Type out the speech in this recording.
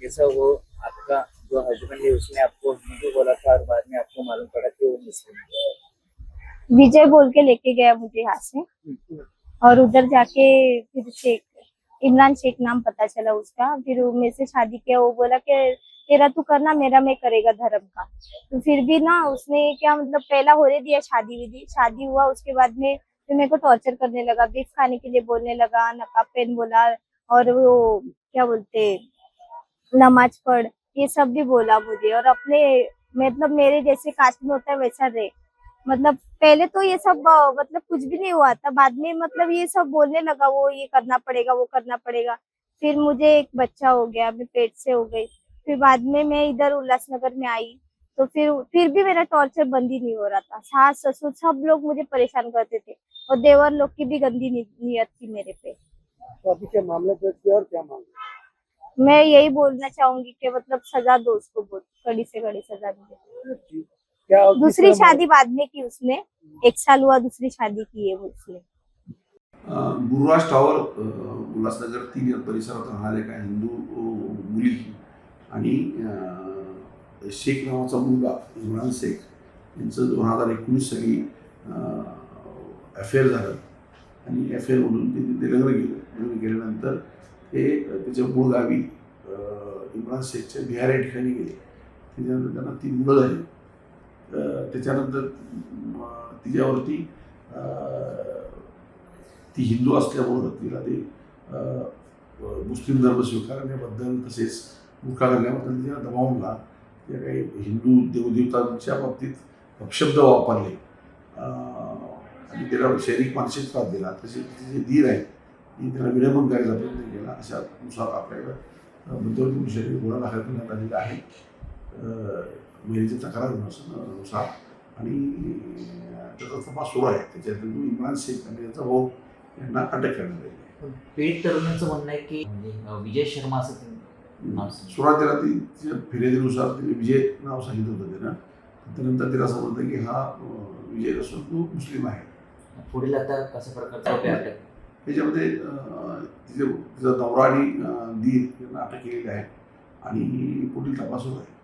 कैसा वो आपका जो हस्बैंड है उसने आपको हिंदू बोला था और बाद में आपको मालूम पड़ा कि वो मुस्लिम है? विजय बोल के लेके गया मुझे यहाँ से, और उधर जाके फिर शेख, इमरान शेख नाम पता चला उसका। फिर वो मेरे से शादी किया। वो बोला कि तेरा तू करना, मेरा मैं करेगा धर्म का। तो फिर भी ना उसने क्या मतलब पहला होने दिया शादी विधि, शादी हुआ उसके बाद में फिर मेरे को टॉर्चर करने लगा, बीफ खाने के लिए बोलने लगा, नकाब पहन बोला, और वो क्या बोलते नमाज पढ़, ये सब भी बोला मुझे। और अपने मतलब मेरे जैसे कास्ट में होता है वैसा रहे। मतलब पहले तो ये सब मतलब कुछ भी नहीं हुआ था, बाद में मतलब ये सब बोलने लगा, वो ये करना पड़ेगा, वो करना पड़ेगा। फिर मुझे एक बच्चा हो गया, मैं पेट से हो गई। फिर बाद में मैं इधर उल्लासनगर में आई, तो फिर भी मेरा टॉर्चर बंद ही नहीं हो रहा था। सास ससुर सब लोग मुझे परेशान करते थे, और देवर लोग की भी गंदी नीयत थी मेरे पे। तो अभी क्या मामला दर्ज किया और क्या मांग? मैं यही बोलना चाहूंगी कि मतलब सजा दो उसको, बहुत कड़ी से कड़ी सजा दो। क्या दूसरी शादी बाद में की उसने, 1 साल हुआ दूसरी शादी की है उसने। गुरुराज टॉवर उल्हासनगर 3 या परिसरात राहणाऱ्या एका हिंदू मुली आणि शेख नावाचा मुलगा इम्रान शेख यांचं 2019 साली अफेअर झालं आणि अफेअरमधून ते तिथे लग्न केलं. लग्न केल्यानंतर ते त्याच्या मूळ गावी इम्रान शेखच्या बिहार या ठिकाणी गेले. त्याच्यानंतर त्यांना 3 मुलं झाली. त्याच्यानंतर तिच्यावरती ती हिंदू असल्यामुळं तिला ते मुस्लिम धर्म स्वीकारण्याबद्दल तसेच बुरखा घालण्याबद्दल तिला दबाव आणला. त्या काही हिंदू देवदेवतांच्या बाबतीत अपशब्द वापरले आणि त्याला शारीरिक मानसिक त्रास दिला. तसे तिचे दीर आहे ती त्याला विडंबन करायचा प्रयत्न केला. अशानुसार आपल्याकडं मध्यवर्ती पोलीस स्टेशनमध्ये गुन्हा दाखल करण्यात आलेला आहे महिलेच्या तक्रारीनुसार. आणि त्याचा तपास सुरू आहे. त्याच्यात इम्रान शेख आणि त्याचा भाऊ यांना अटक करण्यात आली आहे. पीडित तरुणाचं म्हणणं आहे की विजय शर्मा असं नाव सुरुवातीला तिच्या फिर्यादीनुसार तिने विजय नाव सांगितलं होतं त्यानं. त्यानंतर तिला समजलं की हा विजय नसून तो मुस्लिम आहे. पुढील आता कशा प्रकारचा अटक? त्याच्यामध्ये तिचा नवरा आणि दीर यांना अटक केलेली आहे आणि पुढील तपास सुरू आहे.